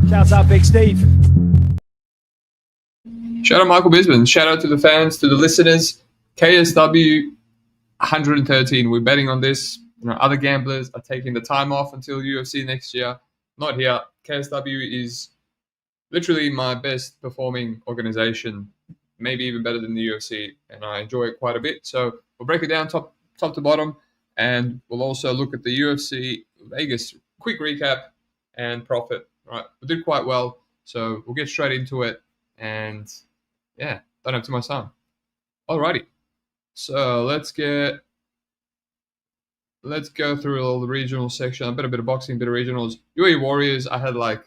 Shout out Big Steve. Shout out Michael Bisman. Shout out to the fans, to the listeners. KSW 113. We're betting on this. Other gamblers are taking the time off until UFC next year. Not here. KSW is literally my best performing organization, maybe even better than the UFC, and I enjoy it quite a bit. So we'll break it down top to bottom, and we'll also look at the UFC Vegas quick recap and profit. Right, we did quite well, so we'll get straight into it, and yeah, don't have too much time. Alrighty, so let's go through all the regional section. A bit of boxing, a bit of regionals. UAE Warriors, I had like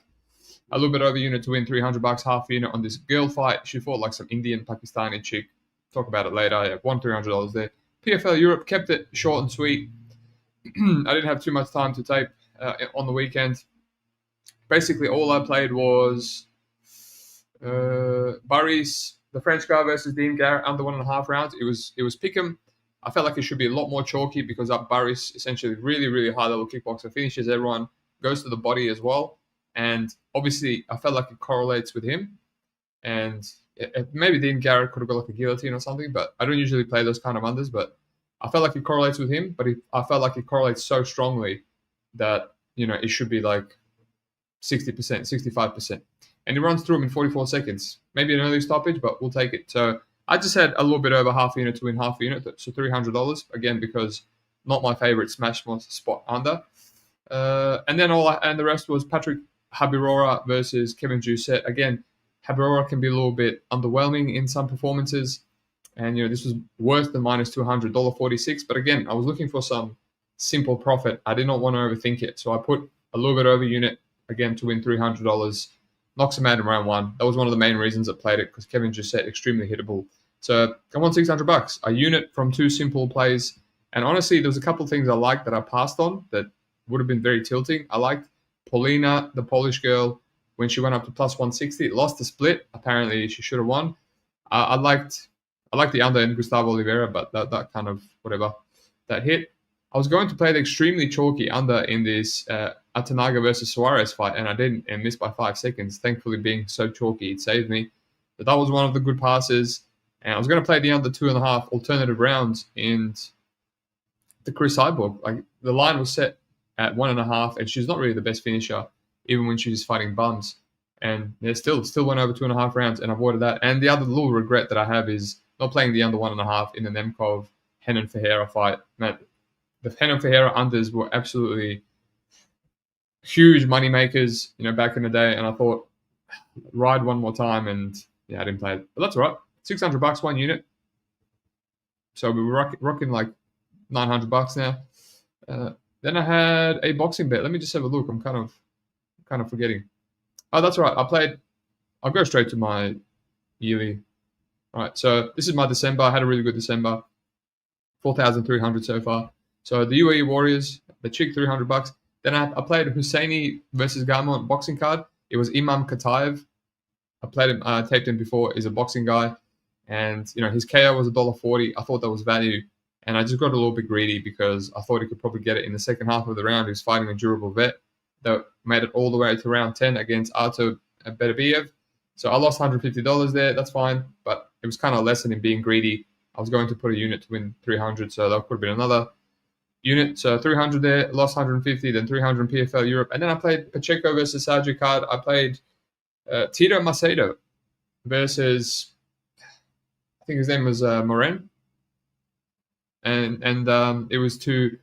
a little bit over unit to win $300, half unit on this girl fight. She fought like some Indian, Pakistani chick. Talk about it later. Yeah, won $300 there. PFL Europe kept it short and sweet. I didn't have too much time to tape on the weekend. Basically, all I played was Baris, the French guy versus Dean Garrett under 1.5 rounds. It was pick'em. I felt like it should be a lot more chalky because Baris, essentially really, really high level kickboxer, finishes everyone, goes to the body as well. And obviously, I felt like it correlates with him. And maybe Dean Garrett could have got like a guillotine or something, but I don't usually play those kind of unders. But I felt like it correlates with him, but I felt like it correlates so strongly that, it should be like 60%, 65%. And he runs through him in 44 seconds. Maybe an early stoppage, but we'll take it. So I just had a little bit over half a unit to win half a unit, so $300. Again, because not my favorite smash spot under. And then the rest was Patrick Habirora versus Kevin Doucette. Again, Habirora can be a little bit underwhelming in some performances. And, this was worse than minus $200, $1.46. But again, I was looking for some simple profit. I did not want to overthink it. So I put a little bit over unit, again, to win $300. Knocks him out in round one. That was one of the main reasons I played it, because Kevin Doucette, extremely hittable. So I won $600. A unit from two simple plays. And honestly, there was a couple of things I liked that I passed on that would have been very tilting. I liked Paulina, the Polish girl, when she went up to plus 160. Lost the split. Apparently, she should have won. I liked the under in Gustavo Oliveira, but that kind of whatever that hit. I was going to play the extremely chalky under in this Atanaga versus Suarez fight, and I didn't, and missed by 5 seconds. Thankfully, being so chalky, it saved me. But that was one of the good passes. And I was going to play the under 2.5 alternative rounds in the Chris Cyborg. Like, the line was set at 1.5, and she's not really the best finisher, even when she's fighting bums. And they still went over 2.5 rounds, and avoided that. And the other little regret that I have is not playing the under 1.5 in the Nemkov Henan Ferreira fight. Man, the Henan Ferreira unders were absolutely huge money makers, back in the day. And I thought, ride one more time, and yeah, I didn't play it. But that's all right. $600 one unit. So we were rocking like $900 now. Then I had a boxing bet. Let me just have a look. I'm kind of forgetting. Oh, that's all right. I'll go straight to my yearly. All right. So this is my December. I had a really good December. 4,300 so far. So the UAE Warriors, the chick, $300. Then I played Husseini versus Garmont boxing card. It was Imam Kataev. I played him, taped him before. He's a boxing guy. And, his KO was $1.40. I thought that was value. And I just got a little bit greedy because I thought he could probably get it in the second half of the round. He was fighting a durable vet that made it all the way to round 10 against Artur Beterbiev. So I lost $150 there. That's fine. But it was kind of a lesson in being greedy. I was going to put a unit to win 300. So that could have been another unit. So 300 there, lost 150, then 300 in PFL Europe. And then I played Pacheco versus Sergio Card. I played Tito Macedo versus, I think his name was Moren. And it was to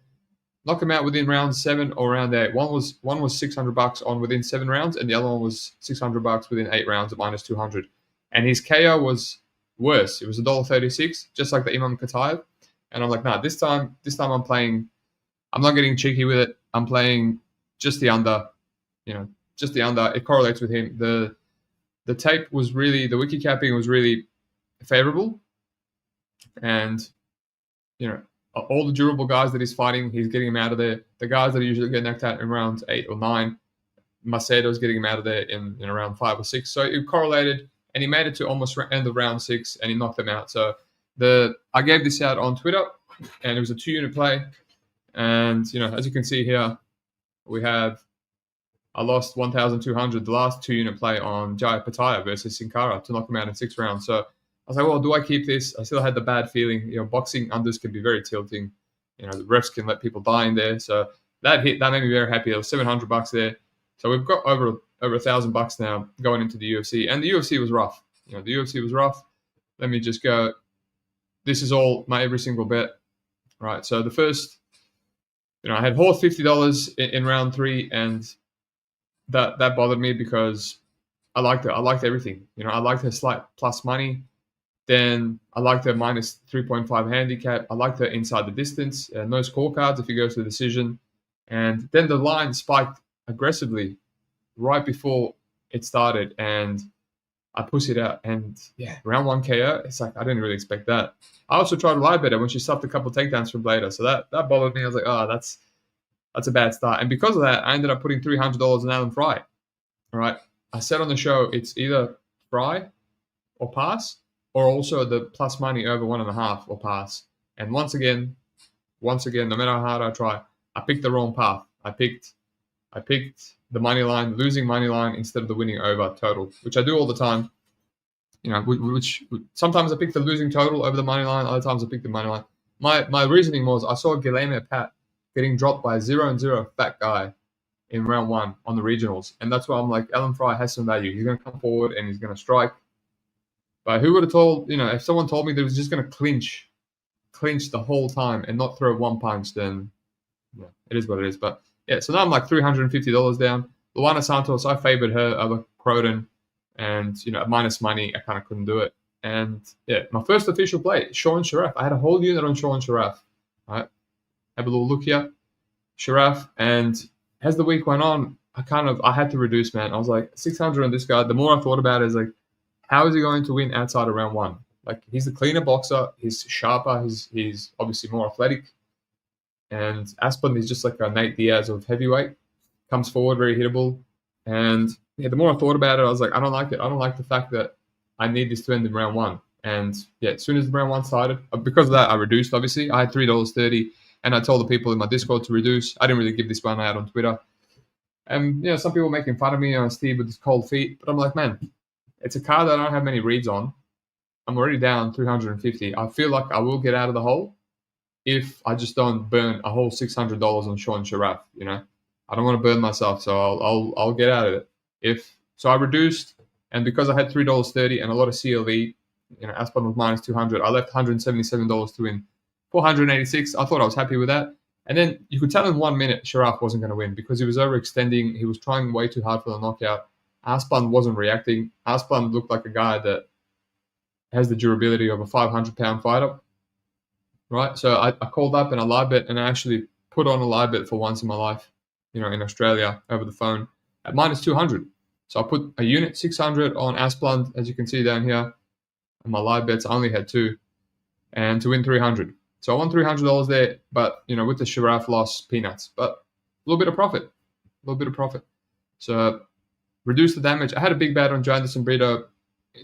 knock him out within round 7 or round 8. One was $600 on within 7 rounds, and the other one was $600 within 8 rounds at minus 200. And his KO was worse. It was $1.36, just like the Imam Kataev. And I'm like, nah, this time I'm playing. I'm not getting cheeky with it. I'm playing just the under. Just the under. It correlates with him. The tape was really, the wiki capping was really favorable, and all the durable guys that he's fighting, he's getting him out of there. The guys that usually get knocked out in rounds 8 or 9, Macedo's getting him out of there in around 5 or 6. So it correlated. and he made it to almost end of round 6, and he knocked them out. So I gave this out on Twitter, and it was a 2-unit play. And, as you can see here, I lost 1,200 the last 2-unit play on Jaya Pataya versus Sin Cara to knock him out in 6 rounds. So I was like, well, do I keep this? I still had the bad feeling. Boxing unders can be very tilting. The refs can let people die in there. So that made me very happy. There was $700 there. So we've got over $1,000 now going into the UFC. And the UFC was rough. The UFC was rough. Let me just go. This is all my every single bet. Right. So the first, I had Horse $50 in round 3, and that bothered me because I liked it. I liked everything. I liked her slight plus money. Then I liked her minus 3.5 handicap. I liked her inside the distance. No scorecards if you go to the decision. And then the line spiked aggressively right before it started, and I pushed it out. And round 1 KO. It's like I didn't really expect that. I also tried to lie better when she stopped a couple takedowns from Blader. So that bothered me. I was like, oh, that's a bad start. And because of that, I ended up putting $300 on Alan Fry. All right. I said on the show, it's either Fry or pass, or also the plus money over 1.5 or pass. And once again, no matter how hard I try, I picked the wrong path. I picked the money line, losing money line instead of the winning over total, which I do all the time. Which sometimes I pick the losing total over the money line. Other times I pick the money line. My reasoning was I saw Guilherme Pat getting dropped by a 0-0 fat guy in round 1 on the regionals. And that's why I'm like, Alan Fry has some value. He's going to come forward and he's going to strike. But who would have told, if someone told me that he was just going to clinch the whole time and not throw one punch, then it is what it is. But so now I'm like $350 down. Luana Santos, I favored her over Croden. And, minus money, I kind of couldn't do it. And, my first official play, Sean Sharaf. I had a whole unit on Sean Sharaf. All right. Have a little look here. Sharaf. And as the week went on, I had to reduce, man. I was like, 600 on this guy. The more I thought about it, is like, how is he going to win outside of round 1? Like, he's the cleaner boxer. He's sharper. He's obviously more athletic. And Aspen is just like a Nate Diaz of heavyweight. Comes forward, very hittable. And the more I thought about it, I was like, I don't like it. I don't like the fact that I need this to end in round 1. And as soon as the round 1 started, because of that, I reduced, obviously. I had $3.30, and I told the people in my Discord to reduce. I didn't really give this one out on Twitter. And, some people making fun of me, Steve with his cold feet. But I'm like, man, it's a card that I don't have many reads on. I'm already down 350. I feel like I will get out of the hole if I just don't burn a whole $600 on Sean Sharaf, I don't want to burn myself, so I'll get out of it. So I reduced, and because I had $3.30 and a lot of CLV, Aspen was minus 200, I left $177 to win 486. I thought I was happy with that. And then you could tell in 1 minute Sharaf wasn't going to win because he was overextending. He was trying way too hard for the knockout. Aspen wasn't reacting. Aspen looked like a guy that has the durability of a 500-pound fighter, right? So I called up and I live bet, and I actually put on a live bet for once in my life, in Australia over the phone at minus 200. So I put a unit 600 on Asplund, as you can see down here. And my live bets, I only had 2, and to win 300. So I won $300 there, but, with the Sharaf loss, peanuts. But a little bit of profit. So reduce the damage. I had a big bet on Janderson Brito,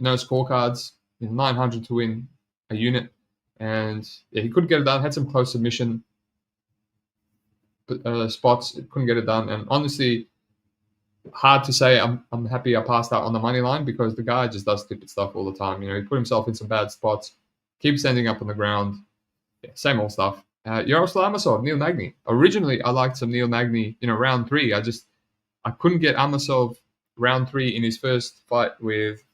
no scorecards, 900 to win a unit. And he couldn't get it done. Had some close submission spots, couldn't get it done. And honestly, hard to say I'm happy I passed out on the money line because the guy just does stupid stuff all the time. He put himself in some bad spots, keeps ending up on the ground. Same old stuff. Yaroslav Amasov, Neil Magny. Originally, I liked some Neil Magny, round 3. I couldn't get Amasov round 3 in his first fight with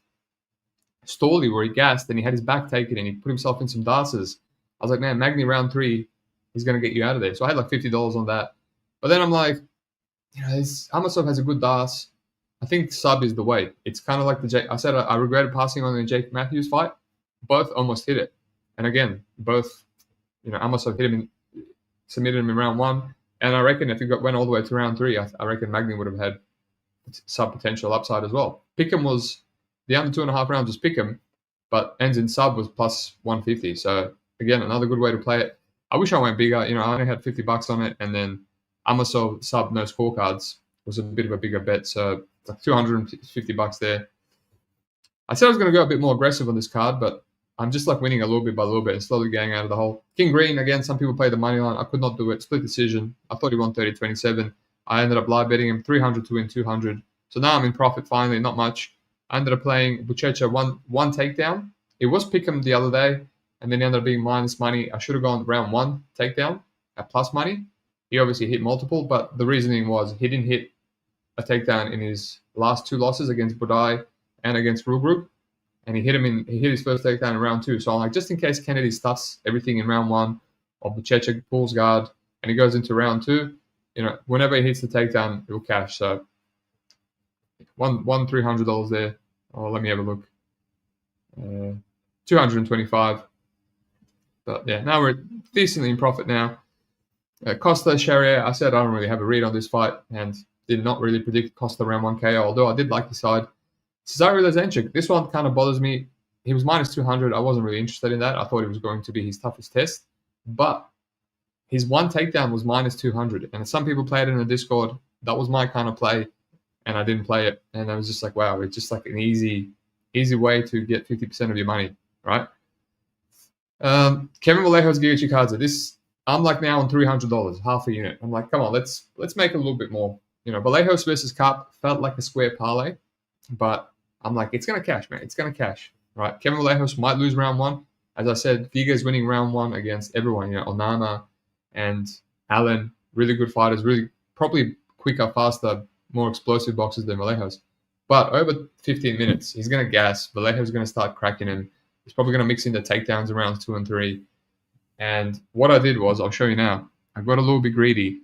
Storley, where he gassed and he had his back taken and he put himself in some darces. I was like, man, Magny round 3, he's going to get you out of there. So I had like $50 on that. But then I'm like, Amasov has a good das. I think sub is the way. It's kind of like I said I regretted passing on the Jake Matthews fight. Both almost hit it. And again, both, Amasov hit him, submitted him in round 1. And I reckon if he went all the way to round 3, I reckon Magny would have had sub potential upside as well. Pick'em was, the under 2.5 rounds was Pick'em, but ends in sub was plus 150. So again, another good way to play it. I wish I went bigger. I only had $50 on it, and then Amasov sub no scorecards was a bit of a bigger bet. So like $250 there. I said I was going to go a bit more aggressive on this card, but I'm just like winning a little bit by a little bit and slowly getting out of the hole. King Green, again, some people play the money line. I could not do it. Split decision. I thought he won 30-27. I ended up live betting him 300 to win 200. So now I'm in profit finally, not much. I ended up playing Buchecha one takedown. It was pick'em the other day, and then he ended up being minus money. I should have gone round 1 takedown at plus money. He obviously hit multiple, but the reasoning was he didn't hit a takedown in his last 2 losses against Budai and against Rule Group. And he hit his first takedown in round 2. So I'm like, just in case Kennedy stuffs everything in round 1, or Buchecha pulls guard, and he goes into round 2, whenever he hits the takedown, it will cash. So won $300 there. Oh, let me have a look. 225. But yeah, now we're decently in profit now. Costa Sharia, I said I don't really have a read on this fight and did not really predict Costa around 1K, although I did like his side. Cesaro Lazenchik, this one kind of bothers me. He was minus 200. I wasn't really interested in that. I thought it was going to be his toughest test. But his one takedown was minus 200. And some people played it in the Discord. That was my kind of play. And I didn't play it. And I was just like, wow, it's just like an easy way to get 50% of your money, right? Kevin Vallejo's Giga Chikadze. I'm like now on $300, half a unit. I'm like, come on, let's make it a little bit more. Vallejos versus Cup felt like a square parlay. But I'm like, it's going to cash, man. It's going to cash, right? Kevin Vallejos might lose round 1. As I said, Giga's winning round 1 against everyone. Onana and Allen, really good fighters, really probably quicker, faster, more explosive boxers than Vallejos. But over 15 minutes, he's going to gas. Vallejo's going to start cracking him. He's probably going to mix in the takedowns in rounds 2 and 3. And what I did was, I'll show you now, I got a little bit greedy.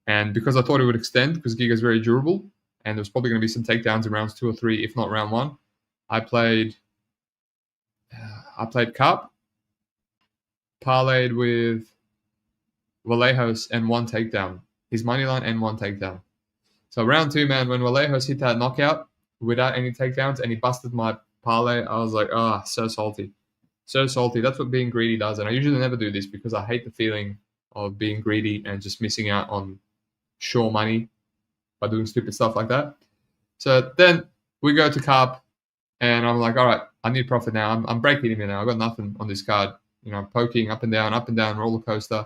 And because I thought it would extend, because Giga's very durable, and there's probably going to be some takedowns in rounds 2 or 3, if not round 1. I played Cup, parlayed with Vallejos and 1 takedown. His money line and 1 takedown. So round 2, man, when Vallejos hit that knockout without any takedowns and he busted my parlay, I was like, so salty. So salty. That's what being greedy does. And I usually never do this because I hate the feeling of being greedy and just missing out on sure money by doing stupid stuff like that. So then we go to Carp, and I'm like, all right, I need profit now. I'm breaking even now. I've got nothing on this card. Poking up and down, roller coaster.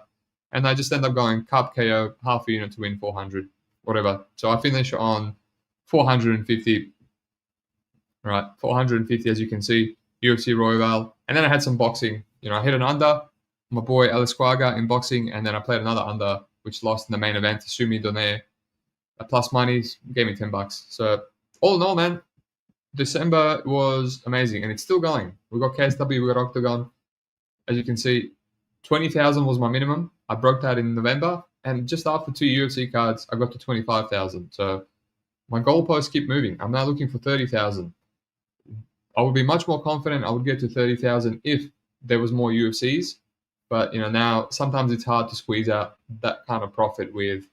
And I just end up going Carp KO, half a unit to win 400, whatever. So I finish on 450. Right, 450, as you can see, UFC Royale. And then I had some boxing. I hit an under, my boy Alice Quaga in boxing, and then I played another under, which lost in the main event to Sumi Donaire. Plus money gave me $10. So all in all, man, December was amazing, and it's still going. We got KSW, we got Octagon. As you can see, 20,000 was my minimum. I broke that in November, and just after 2 UFC cards, I got to 25,000. So my goalposts keep moving. I'm now looking for 30,000. I would be much more confident I would get to 30,000 if there was more UFCs. But now sometimes it's hard to squeeze out that kind of profit with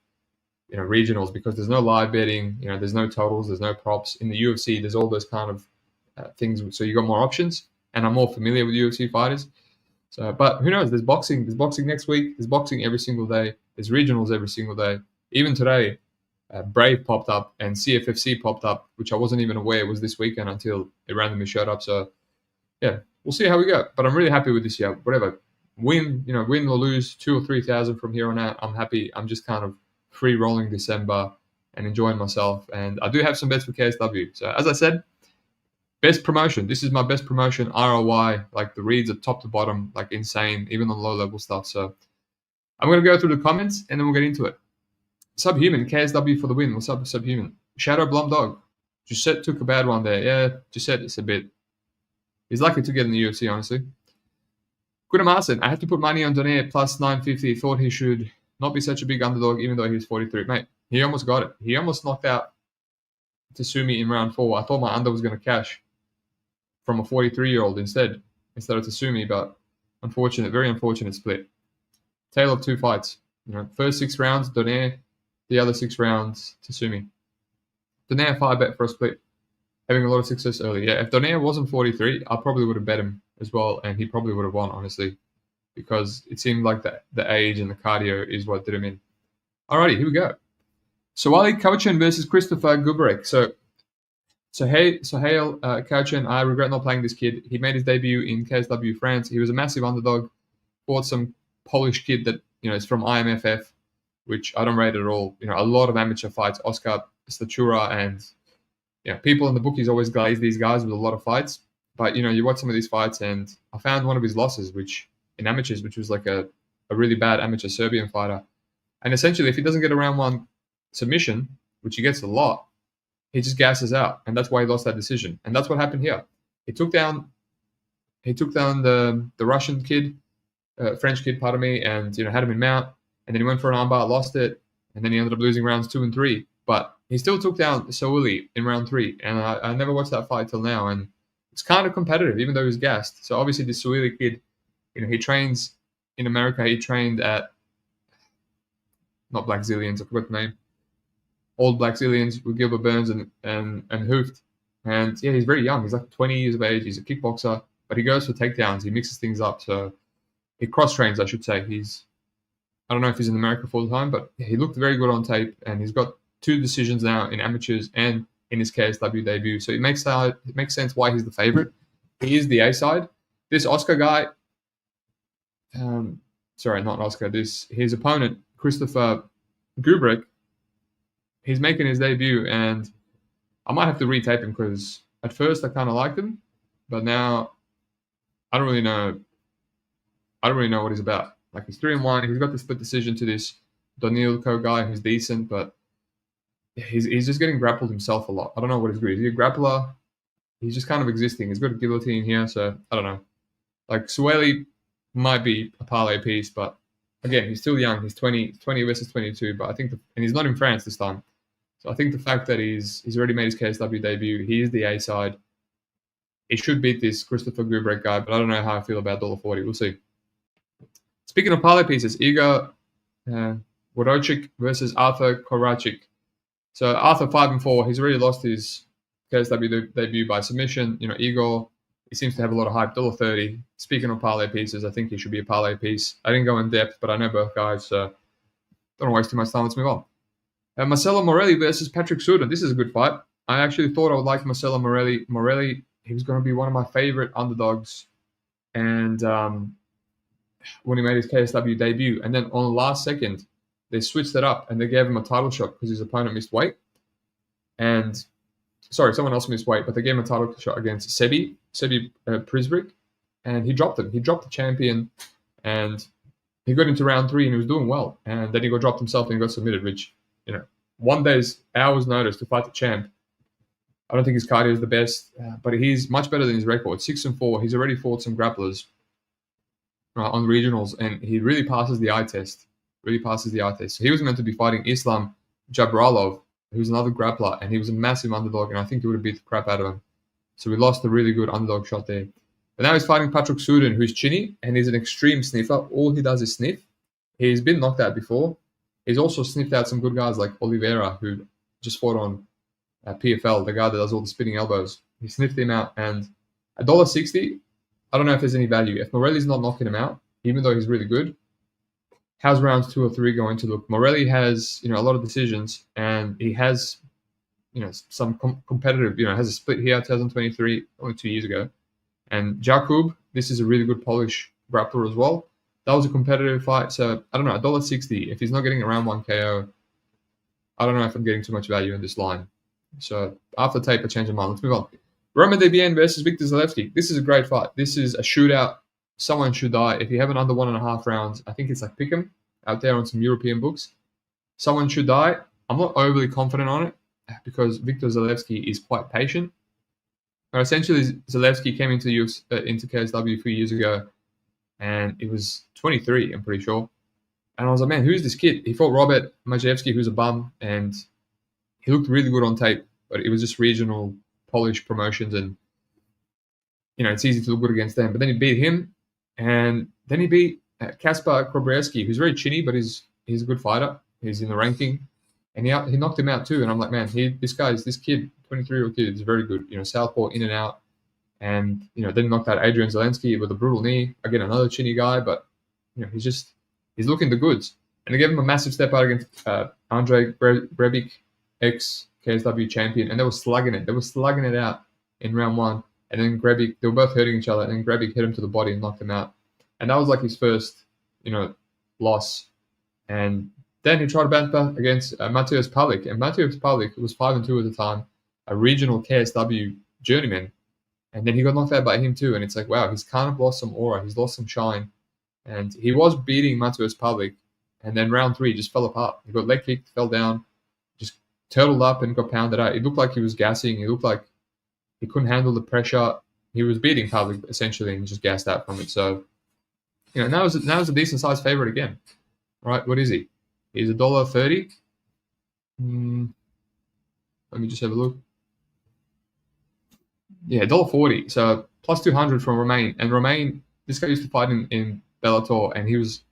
regionals, because there's no live betting, there's no totals, there's no props. In the UFC, there's all those kind of things, so you got more options, and I'm more familiar with UFC fighters. So, but who knows? There's boxing next week. There's boxing every single day. There's regionals every single day. Even today, Brave popped up and CFFC popped up, which I wasn't even aware was this weekend until it randomly showed up. So, yeah, we'll see how we go. But I'm really happy with this year. Whatever, win or lose 2,000 or 3,000 from here on out, I'm happy. I'm just kind of free rolling December and enjoying myself. And I do have some bets for KSW. So as I said, best promotion. This is my best promotion ROI. Like the reads are top to bottom, like insane, even on low level stuff. So I'm going to go through the comments and then we'll get into it. Subhuman, KSW for the win. What's up, Subhuman? Shadow Blum Dog. Gisette took a bad one there. Yeah, Gisette is a bit. He's lucky to get in the UFC, honestly. Kudamarsen, I had to put money on Donaire plus 950. Thought he should not be such a big underdog, even though he was 43. Mate, he almost got it. He almost knocked out Tasumi in round 4. I thought my under was going to cash from a 43-year-old instead of Tasumi, but very unfortunate split. Tale of 2 fights. First 6 rounds, Donaire. The other 6 rounds, Tasumi. Donaire 5-bet for a split. Having a lot of success early. Yeah, if Donaire wasn't 43, I probably would have bet him as well, and he probably would have won, honestly, because it seemed like the age and the cardio is what did him in. Alrighty, here we go. Souheil Kaouchen versus Krzysztof Geburek. So Souheil Kaouchen, I regret not playing this kid. He made his debut in KSW France. He was a massive underdog. Fought some Polish kid that is from IMFF, which I don't rate at all. A lot of amateur fights. Oscar Statura and people in the bookies always glaze these guys with a lot of fights. But you watch some of these fights, and I found one of his losses, which in amateurs, which was like a really bad amateur Serbian fighter. And essentially, if he doesn't get a round one submission, which he gets a lot, he just gasses out, and that's why he lost that decision. And that's what happened here. He took down the Russian kid, French kid, pardon me, and had him in mount. And then he went for an armbar, lost it, and then he ended up losing rounds 2 and 3. But he still took down Souheil in round 3, and I never watched that fight till now. And it's kind of competitive, even though he was gassed. So obviously, this Souheil kid, he trains in America. He trained at not Black Zillions, I forgot the name. Old Black Zillions with Gilbert Burns and Hooft. And yeah, he's very young. He's like 20 years of age. He's a kickboxer, but he goes for takedowns. He mixes things up. So he cross trains, I should say. I don't know if he's in America full time, but he looked very good on tape, and he's got 2 decisions now in amateurs and in his KSW debut. So it makes sense why he's the favorite. He is the A side. This Oscar guy, sorry, not Oscar. His opponent, Krzysztof Geburek, he's making his debut, and I might have to retape him because at first I kind of liked him, but now I don't really know. I don't really know what he's about. Like, he's 3-1. He's got the split decision to this Donilko guy who's decent, but he's just getting grappled himself a lot. I don't know what his good is. Is he a grappler? He's just kind of existing. He's got a guillotine here, so I don't know. Like, Souheil might be a parlay piece, but again, he's still young. He's 20 versus 22, but I think, and he's not in France this time. So I think the fact that he's already made his KSW debut, he is the A side. He should beat this Krzysztof Geburek guy, but I don't know how I feel about $1.40. We'll see. Speaking of parlay pieces, Igor Wldoarczyk versus Artur Krawczyk. So Arthur 5-4. He's already lost his KSW debut by submission. Igor, he seems to have a lot of hype. $1.30. Speaking of parlay pieces, I think he should be a parlay piece. I didn't go in depth, but I know both guys, so don't waste too much time. Let's move on. Marcello Morelli versus Patryk Surdyn. This is a good fight. I actually thought I would like Marcello Morelli. Morelli, he was going to be one of my favorite underdogs, and when he made his KSW debut, and then on the last second, they switched it up and they gave him a title shot because his opponent missed weight. And someone else missed weight, but they gave him a title shot against Sebi Prisbrick, and he dropped him. He dropped the champion, and he got into round 3 and he was doing well. And then he got dropped himself and he got submitted, which, 1 day's hours notice to fight the champ. I don't think his cardio is the best, but he's much better than his record. 6-4. He's already fought some grapplers on regionals, and he really passes the eye test. So he was meant to be fighting Islam Jabralov, who's another grappler, and he was a massive underdog, and I think he would have beat the crap out of him. So we lost a really good underdog shot there. But now he's fighting Patryk Surdyn, who's chinny, and he's an extreme sniffer. All he does is sniff. He's been knocked out before. He's also sniffed out some good guys like Oliveira, who just fought on PFL, the guy that does all the spinning elbows. He sniffed him out, and $1.60, I don't know if there's any value. If Morelli's not knocking him out, even though he's really good, how's rounds 2 or 3 going to look? Morelli has, a lot of decisions, and he has, some competitive, has a split here, 2023, only 2 years ago. And Jakub, this is a really good Polish grappler as well. That was a competitive fight, so I don't know, $1.60. If he's not getting a round 1 KO, I don't know if I'm getting too much value in this line. So after tape, I change my mind. Let's move on. Roman Damian versus Victor Zalewski. This is a great fight. This is a shootout. Someone should die. If you have an under 1.5 rounds, I think it's like Pick'em out there on some European books. Someone should die. I'm not overly confident on it because Victor Zalewski is quite patient. But essentially, Zalewski came into into KSW a few years ago, and it was 23, I'm pretty sure. And I was like, man, who's this kid? He fought Robert Majewski, who's a bum, and he looked really good on tape, but it was just regional Polish promotions, and it's easy to look good against them. But then he beat him, and then he beat Kacper Kobierski, who's very chinny, but he's a good fighter. He's in the ranking, and he knocked him out too. And I'm like, man, this kid, 23-year-old kid, is very good. Southpaw in and out, and then he knocked out Adrian Zelensky with a brutal knee. Again, another chinny guy, but he's looking the goods. And they gave him a massive step out against Andrei Brebic, ex KSW champion, and they were slugging it. They were slugging it out in round 1. And then Grebik, they were both hurting each other, and then Grebik hit him to the body and knocked him out. And that was like his first, loss. And then he tried to bounce back against Mateusz Pawlak. And Mateusz Pawlak was 5-2 at the time, a regional KSW journeyman. And then he got knocked out by him too. And it's like, wow, he's kind of lost some aura. He's lost some shine. And he was beating Mateusz Pawlak. And then round 3 just fell apart. He got leg kicked, fell down, just turtled up and got pounded out. It looked like he was gassing. It looked like he couldn't handle the pressure. He was beating Pawlak essentially and just gassed out from it. So, now is a decent sized favorite again. Right? What is he? He's $1.30. Let me just have a look. Yeah, $1.40. So plus 200 from Romain. And Romain, this guy used to fight in Bellator, and he was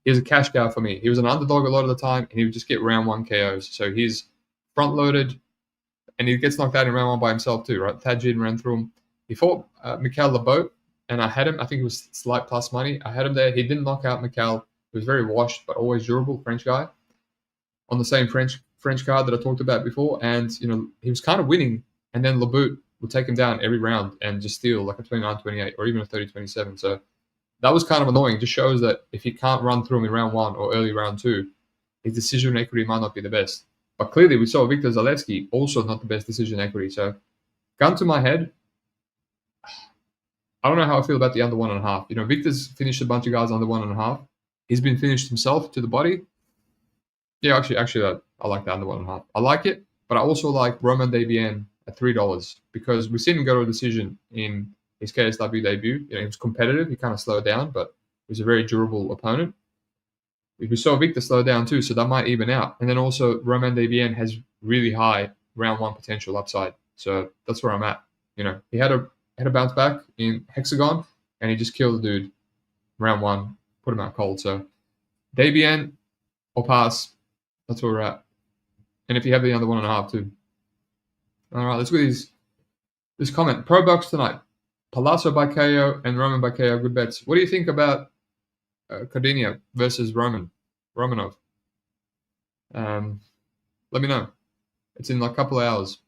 a cash cow for me. He was an underdog a lot of the time, and he would just get round 1 KOs. So he's front loaded, and he gets knocked out in round 1 by himself too, right? Tajid ran through him. He fought Michal Lebote, and I had him. I think it was slight plus money. I had him there. He didn't knock out Michal. He was very washed, but always durable, French guy. On the same French card that I talked about before, and he was kind of winning, and then Lebote would take him down every round and just steal like a 29-28 or even a 30-27. So that was kind of annoying. It just shows that if he can't run through him in round 1 or early round 2, his decision equity might not be the best. But clearly we saw Victor Zalewski also not the best decision equity. So gun to my head, I don't know how I feel about the under 1.5. Victor's finished a bunch of guys under 1.5. He's been finished himself to the body. Yeah, actually, I like the under 1.5. I like it, but I also like Roman Davian at $3 because we've seen him go to a decision in his KSW debut. He was competitive. He kind of slowed down, but he was a very durable opponent. We saw Victor slow down too, so that might even out. And then also Roman Davian has really high round 1 potential upside. So that's where I'm at. He had a bounce back in Hexagon, and he just killed the dude round 1, put him out cold. So Davian or pass, that's where we're at. And if you have the under 1.5 too. All right, let's go with this comment. Pro box tonight. Palazzo by KO and Roman by KO, good bets. What do you think about Cardinio versus Romanov? Let me know. It's in like a couple of hours.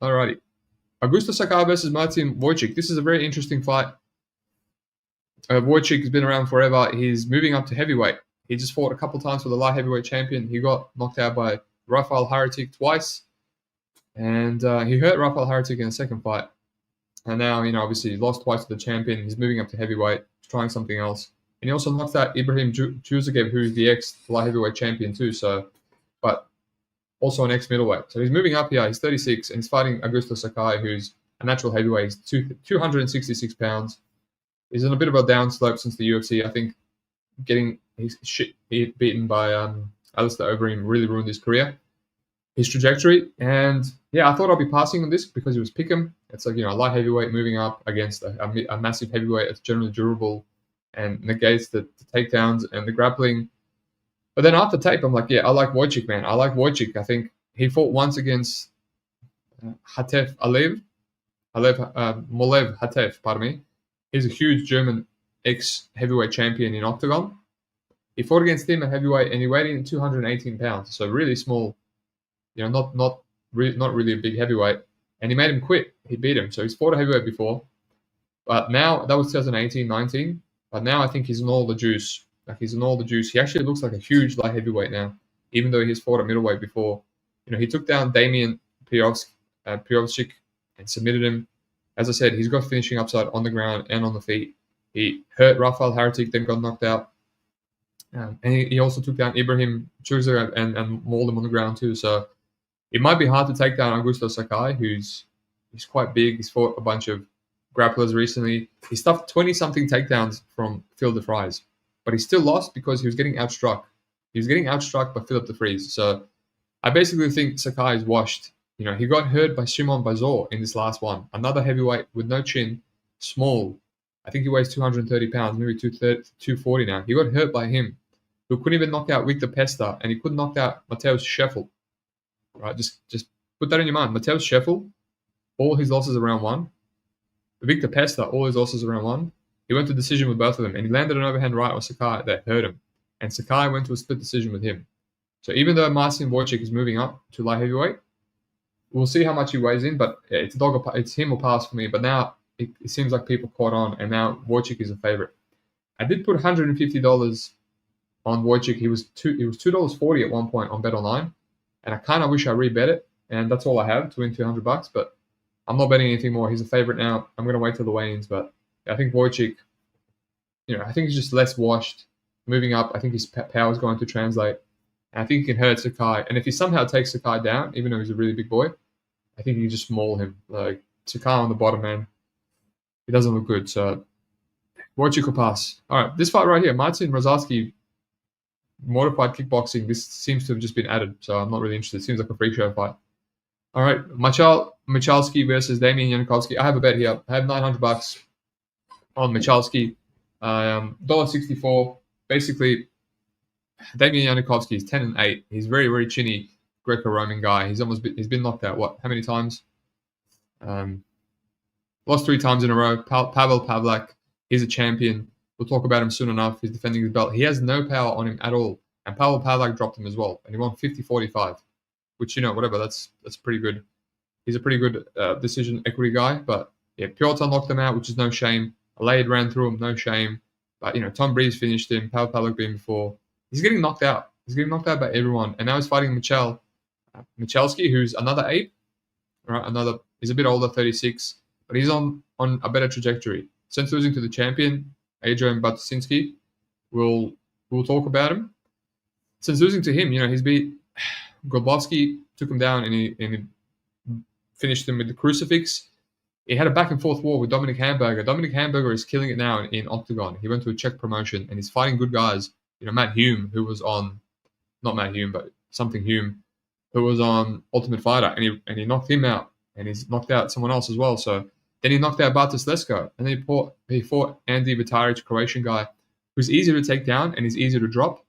Alrighty. Augusto Sakai versus Martin Wojcik. This is a very interesting fight. Wojcik has been around forever. He's moving up to heavyweight. He just fought a couple times for the light heavyweight champion. He got knocked out by Rafael Haratic twice. And he hurt Rafael Haratic in the second fight. And now, obviously he lost twice to the champion. He's moving up to heavyweight. He's trying something else. And he also knocked out Ibrahim Juzagev, who is the ex-light heavyweight champion too. So, but also an ex-middleweight. So he's moving up here. He's 36, and he's fighting Augusto Sakai, who's a natural heavyweight. He's 266 pounds. He's in a bit of a downslope since the UFC. I think getting his shit beaten by Alistair Overeem really ruined his career, his trajectory. And yeah, I thought I'd be passing on this because it was pick'em. It's like, a light heavyweight moving up against a massive heavyweight that's generally durable and negates the takedowns and the grappling. But then after tape, I'm like, yeah, I like Wojcik, man. I like Wojcik. I think he fought once against Molev Hatef, pardon me. He's a huge German ex-heavyweight champion in Octagon. He fought against him at heavyweight, and he weighed in 218 pounds, so really small. Not really a big heavyweight. And he made him quit. He beat him. So he's fought a heavyweight before. But now, that was 2018-19. But now I think he's in all the juice. He actually looks like a huge light heavyweight now, even though he's fought a middleweight before. He took down Damian Piotr and submitted him. As I said, he's got finishing upside on the ground and on the feet. He hurt Rafael Haratic, then got knocked out. And he also took down Ibrahim Churza and mauled him on the ground too. So it might be hard to take down Augusto Sakai, he's quite big. He's fought a bunch of grapplers recently. He stuffed 20-something takedowns from Phil de Vries, but he still lost because he was getting outstruck. He was getting outstruck by Philip de Vries. So I basically think Sakai is washed. He got hurt by Shimon Bazor in this last one. Another heavyweight with no chin, small. I think he weighs 230 pounds, maybe 240 now. He got hurt by him, who couldn't even knock out Victor Pesta, and he couldn't knock out Mateusz Scheffel. Right, just put that in your mind. Mateusz Scheffel, all his losses are round 1. Victor Pesta, all his losses are round 1. He went to decision with both of them, and he landed an overhand right on Sakai that hurt him. And Sakai went to a split decision with him. So even though Marcin Wojcik is moving up to light heavyweight, we'll see how much he weighs in. But yeah, it's him or pass for me. But now it seems like people caught on, and now Wojcik is a favorite. I did put $150 on Wojcik. It was $2.40 at one point on BetOnline, and I kind of wish I rebet it, and that's all I have to win $200. But I'm not betting anything more. He's a favorite now. I'm gonna wait till the weigh-ins, but yeah, I think Wojcik, I think he's just less washed, moving up. I think his power is going to translate, and I think he can hurt Sakai. And if he somehow takes Sakai down, even though he's a really big boy, I think he can just maul him. Like Sakai on the bottom, man, he doesn't look good. So Wojcik will pass. All right, this fight right here, Marcin Rozalski, modified kickboxing. This seems to have just been added, so I'm not really interested. It seems like a freak show fight. All right, Michalski versus Damian Janikowski. I have a bet here. I have $900 on Michalski. $1.64. Basically, Damian Janikowski is 10-8. He's very, very chinny Greco-Roman guy. He's been knocked out. How many times? Lost 3 times in a row. Pawel Pawlak. He's a champion. We'll talk about him soon enough. He's defending his belt. He has no power on him at all. And Pawel Pawlak dropped him as well. And he won 50-45. Which, whatever, that's pretty good. He's a pretty good decision equity guy. But, yeah, Piotr knocked him out, which is no shame. Alade ran through him, no shame. But, Tom Breeze finished him. Pawel Pawlak being before. He's getting knocked out. He's getting knocked out by everyone. And now he's fighting Michalski, who's another 8. Right? He's a bit older, 36. But he's on a better trajectory. Since losing to the champion, Adrian Bartosinski, we'll talk about him. Since losing to him, he's beat Grabowski, took him down, and he finished him with the crucifix. He had a back and forth war with Dominic Hamburger. Dominic Hamburger is killing it now in Octagon. He went to a Czech promotion, and he's fighting good guys. Matt Hume, who was on, not Matt Hume, but something Hume, who was on Ultimate Fighter, and he knocked him out, and he's knocked out someone else as well. So then he knocked out Bartosz Lesko, and then he fought Andy Vitaric, Croatian guy, who's easy to take down and he's easy to drop,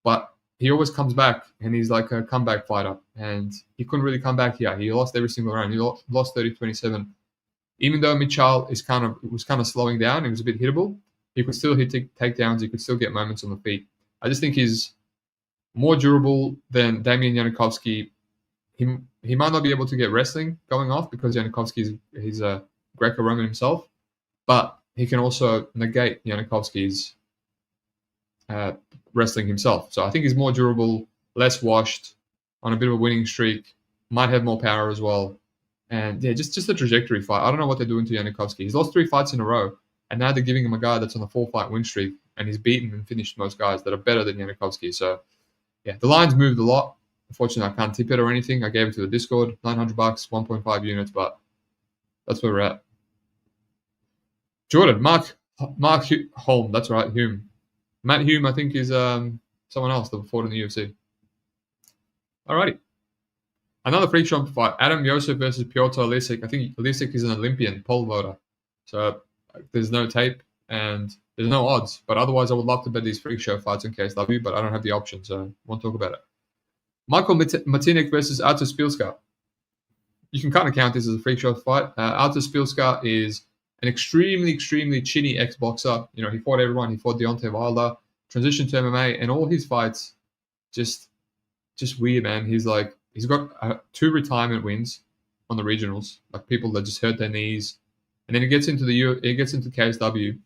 but he always comes back, and he's like a comeback fighter, and he couldn't really come back here. He lost every single round. He lost 30-27. Even though Michal was kind of slowing down, he was a bit hittable, he could still hit takedowns, he could still get moments on the feet. I just think he's more durable than Damian Janikowski. He might not be able to get wrestling going off because Janikowski he's a Greco-Roman himself, but he can also negate Janikowski's wrestling himself. So I think he's more durable, less washed, on a bit of a winning streak, might have more power as well. And yeah, just a trajectory fight. I don't know what they're doing to Janikowski. He's lost 3 fights in a row, and now they're giving him a guy that's on a 4-fight win streak, and he's beaten and finished most guys that are better than Janikowski. So yeah, the line's moved a lot. Unfortunately, I can't tip it or anything. I gave it to the Discord, $900, 1.5 units, but that's where we're at. Jordan, Mark Holm, that's right, Hume. Matt Hume, I think, is someone else that fought in the UFC. Alrighty. Another freak show fight, Adam Josef versus Piotr Lisek. I think Lisek is an Olympian pole vaulter. So there's no tape and there's no odds. But otherwise, I would love to bet these freak show fights in KSW, but I don't have the option, so I won't talk about it. Michael Martinek versus Artur Szpilka. You can kind of count this as a freak show fight. Artur Szpilka is an extremely, extremely chinny ex-boxer. He fought everyone. He fought Deontay Wilder, transitioned to MMA, and all his fights just weird, man. He's got 2 retirement wins on the regionals, like people that just hurt their knees, and then he gets into KSW.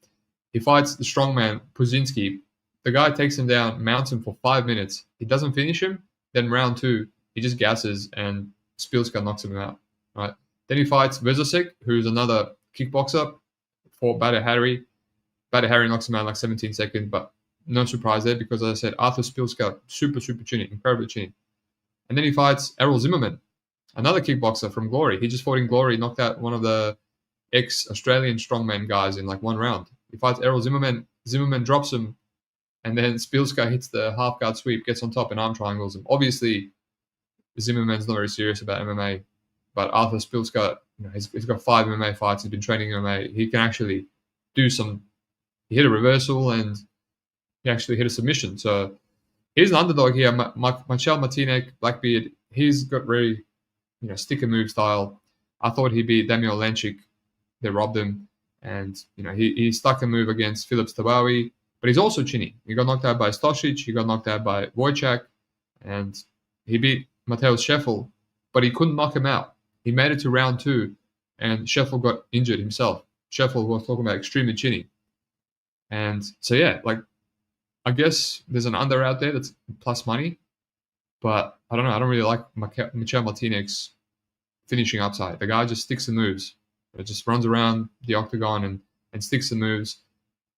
He fights the strongman Puzinski. The guy takes him down, mounts him for 5 minutes. He doesn't finish him. Then round 2, he just gasses and Szpilka knocks him out. Right. Then he fights Wldoarczyk, who's another kickboxer, for Badr Hari. Badr Hari knocks him out in like 17 seconds, but no surprise there because, as I said, Artur Szpilka, super, super chinny, incredibly chinny. And then he fights Errol Zimmerman, another kickboxer from Glory. He just fought in Glory, knocked out one of the ex-Australian strongman guys in like 1 round. He fights Errol Zimmerman. Zimmerman drops him, and then Szpilka hits the half-guard sweep, gets on top, and arm triangles him. Obviously, Zimmerman's not very serious about MMA, but Artur Szpilka, he's got 5 MMA fights. He's been training MMA. He can actually do he hit a reversal, and he actually hit a submission. So he's an underdog here. Michal Martinek, Blackbeard, he's got very, sticker move style. I thought he'd beat Damian Lenchik. They robbed him. And, he stuck a move against Philips Tabawi, but he's also chinny. He got knocked out by Stosic. He got knocked out by Wojcik. and he beat Mateusz Scheffel, but he couldn't knock him out. He made it to round 2, and Scheffel got injured himself. Scheffel was talking about extremely chinny. And so, yeah, like, I guess there's an under out there that's plus money, but I don't know. I don't really like Michal Martinek's finishing upside. The guy just sticks and moves. It just runs around the octagon and sticks and moves.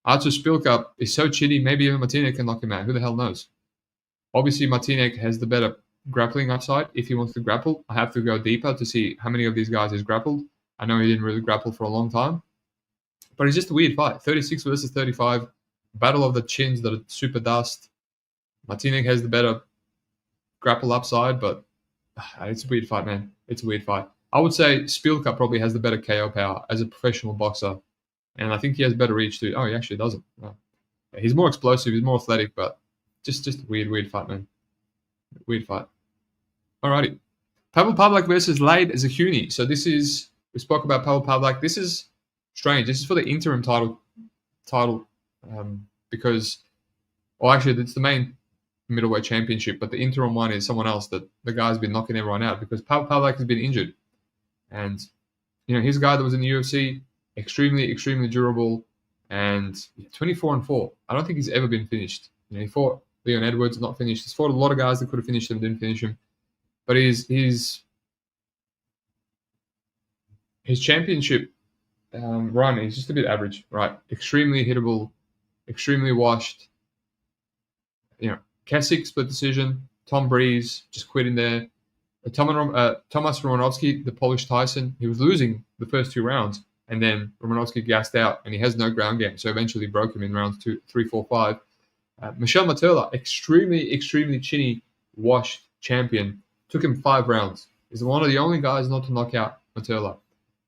Artur Szpilka is so chitty, maybe even Martinek can knock him out. Who the hell knows? Obviously, Martinek has the better grappling upside. If he wants to grapple, I have to go deeper to see how many of these guys he's grappled. I know he didn't really grapple for a long time. But it's just a weird fight. 36 versus 35. Battle of the chins that are super dust. Martinek has the better grapple upside, but it's a weird fight, man. It's a weird fight. I would say Szpilka probably has the better KO power as a professional boxer. And I think he has better reach too. Oh, he actually doesn't. Oh. Yeah, he's more explosive. He's more athletic, but just a weird fight, man. Weird fight. Alrighty. Pavel Pawlak versus Zerhouni. So we spoke about Pavel Pawlak. This is strange. This is for the interim title, because, well, actually, it's the main middleweight championship, but the interim one is someone else that the guy's been knocking everyone out because Pavel Pawlak has been injured. And, he's a guy that was in the UFC, extremely durable, and 24-4. I don't think he's ever been finished. He fought Leon Edwards, not finished. He's fought a lot of guys that could have finished him, didn't finish him. But his championship run is just a bit average, right? Extremely hittable, extremely washed. Kasich split decision. Tom Breeze just quit in there. Tomasz Romanowski, the Polish Tyson, he was losing the first 2 rounds, and then Romanowski gassed out, and he has no ground game, so eventually broke him in rounds 2, 3, 4, 5. Michel Materla, extremely chinny, washed champion, took him 5 rounds. He's one of the only guys not to knock out Materla.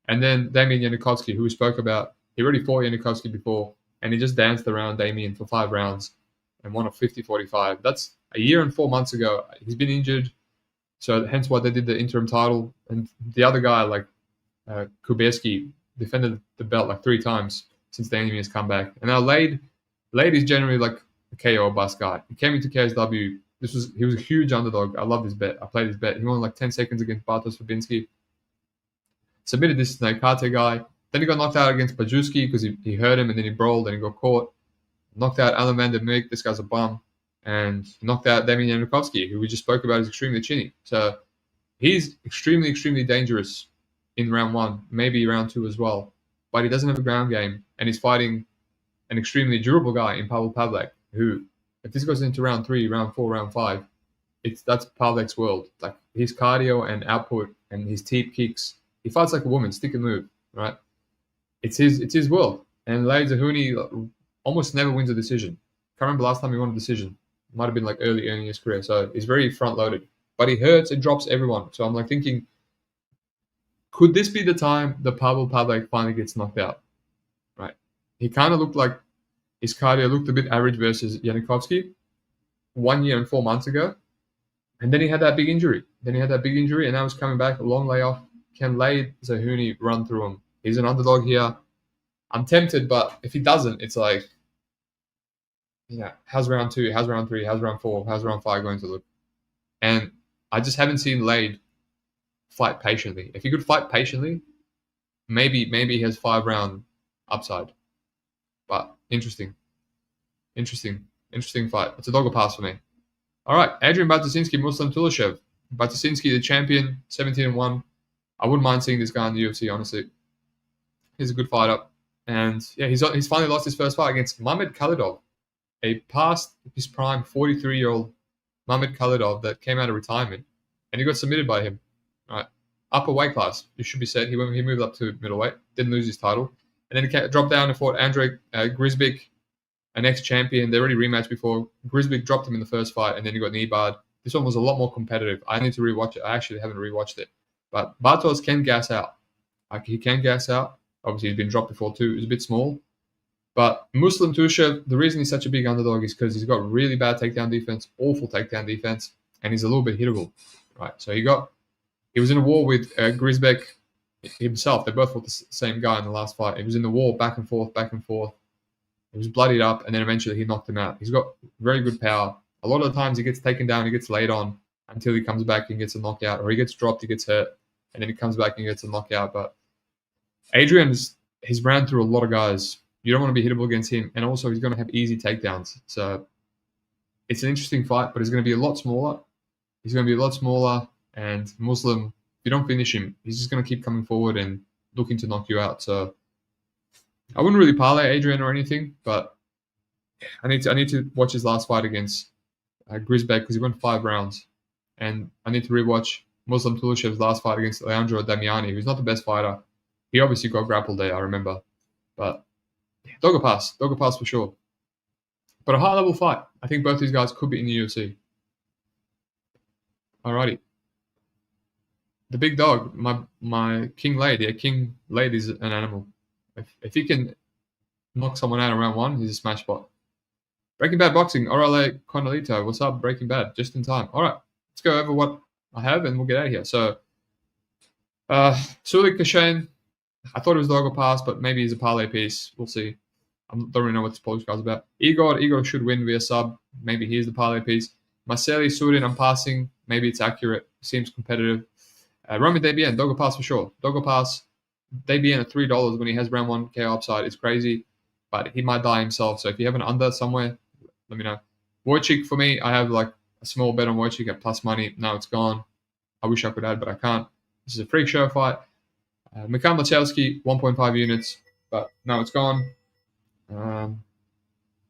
And then Damian Janikowski, who we spoke about, he already fought Janikowski before, and he just danced around Damian for 5 rounds and won a 50-45. That's a year and 4 months ago. He's been injured, so hence why they did the interim title. And the other guy, like Kubeski, defended the belt like 3 times since Damian has come back. And now Lade is generally like a KO bust guy. He came into KSW. He was a huge underdog. I love this bet. I played his bet. He won like 10 seconds against Bartosinski. Submitted this Naikate guy. Then he got knocked out against Pajewski because he hurt him, and then he brawled and he got caught. Knocked out Alan Van der Meek. This guy's a bum. And knocked out Damian Janikowski, who we just spoke about is extremely chinny. So he's extremely dangerous in round 1, maybe round 2 as well. But he doesn't have a ground game, and he's fighting an extremely durable guy in Pavel Pawlak, who, if this goes into round 3, round 4, round 5, that's Pawlak's world. Like his cardio and output and his teep kicks, he fights like a woman, stick and move, right? It's his world. And Zerhouni almost never wins a decision. Can't remember last time he won a decision. Might have been like early in his career. So he's very front-loaded. But he hurts and drops everyone. So I'm like thinking, could this be the time that Pavel Pawlak finally gets knocked out? Right? He kind of looked like his cardio looked a bit average versus Janikowski 1 year and 4 months ago. And then he had that big injury. And now he's coming back, a long layoff. Can Zerhouni run through him? He's an underdog here. I'm tempted, but if he doesn't, it's like, how's round 2, how's round 3, how's round 4, how's round 5 going to look? And I just haven't seen Lade fight patiently. If he could fight patiently, maybe he has 5-round upside. But interesting fight. It's a dogger pass for me. All right, Adrian Bartosinski, Muslim Tulashev. Bartosinski, the champion, 17-1. I wouldn't mind seeing this guy in the UFC, honestly. He's a good fighter. And he's finally lost his first fight against Mamed Khalidov, a past his prime 43-year-old Mamed Khalidov that came out of retirement, and he got submitted by him. Right, upper weight class, you should be said. He moved up to middleweight, didn't lose his title, and then he dropped down and fought Andrei Grisbik, an ex-champion. They already rematched before. Grisbik dropped him in the first fight, and then he got knee barred. This one was a lot more competitive. I need to rewatch it. I actually haven't rewatched it, but Bartos can gas out. He can gas out. Obviously, he's been dropped before too. He's a bit small. But Muslim Tushev, the reason he's such a big underdog is because he's got really bad takedown defense, awful takedown defense, and he's a little bit hittable, right? So he was in a war with Grisbek himself. They both fought the same guy in the last fight. He was in the war back and forth. He was bloodied up, and then eventually he knocked him out. He's got very good power. A lot of the times he gets taken down, he gets laid on until he comes back and gets a knockout, or he gets dropped, he gets hurt, and then he comes back and gets a knockout. But Adrian, he's ran through a lot of guys. You don't want to be hittable against him, and also he's going to have easy takedowns. So it's an interesting fight, but he's going to be a lot smaller. He's going to be a lot smaller, and Muslim, if you don't finish him, he's just going to keep coming forward and looking to knock you out. So I wouldn't really parlay Adrian or anything, but I need to watch his last fight against Grisbeck because he went 5 rounds, and I need to rewatch Muslim Tulashev's last fight against Leandro Damiani, who's not the best fighter. He obviously got grappled there, I remember, but Dogger pass for sure. But a high-level fight. I think both these guys could be in the UFC. Alrighty. The big dog, my King Lade. Yeah, King Lade is an animal. If he can knock someone out in round 1, he's a smash spot. Breaking Bad Boxing, Orale Conolito. What's up, Breaking Bad? Just in time. All right, let's go over what I have and we'll get out of here. So, Souheil Kaouchen, I thought it was Dogger pass, but maybe he's a parlay piece. We'll see. I don't really know what this Polish guy's about. Igor should win via sub. Maybe he's the parlay piece. Marcello, Surdyn, I'm passing. Maybe it's accurate. Seems competitive. Romy Damian, Dogger pass for sure. Dogger pass. Damian at $3 when he has round 1 KO upside is crazy, but he might die himself. So if you have an under somewhere, let me know. Wojcik for me, I have like a small bet on Wojcik at plus money. Now it's gone. I wish I could add, but I can't. This is a freak show fight. Michal Michalski, 1.5 units, but now it's gone.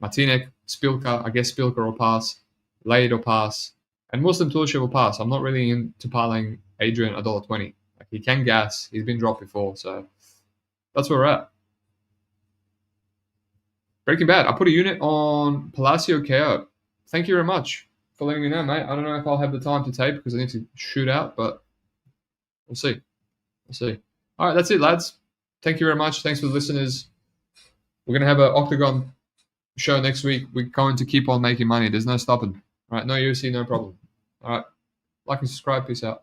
Martinek, Szpilka, I guess Szpilka will pass. Lade will pass. And Muslim Tulashev will pass. I'm not really into parlaying Adrian $1.20. Like, he can gas. He's been dropped before, so that's where we're at. Breaking Bad. I put a unit on Palacio KO. Thank you very much for letting me know, mate. I don't know if I'll have the time to tape because I need to shoot out, but we'll see. We'll see. All right, that's it, lads. Thank you very much. Thanks for the listeners. We're going to have an Octagon show next week. We're going to keep on making money. There's no stopping. All right, no UFC, no problem. All right, like and subscribe. Peace out.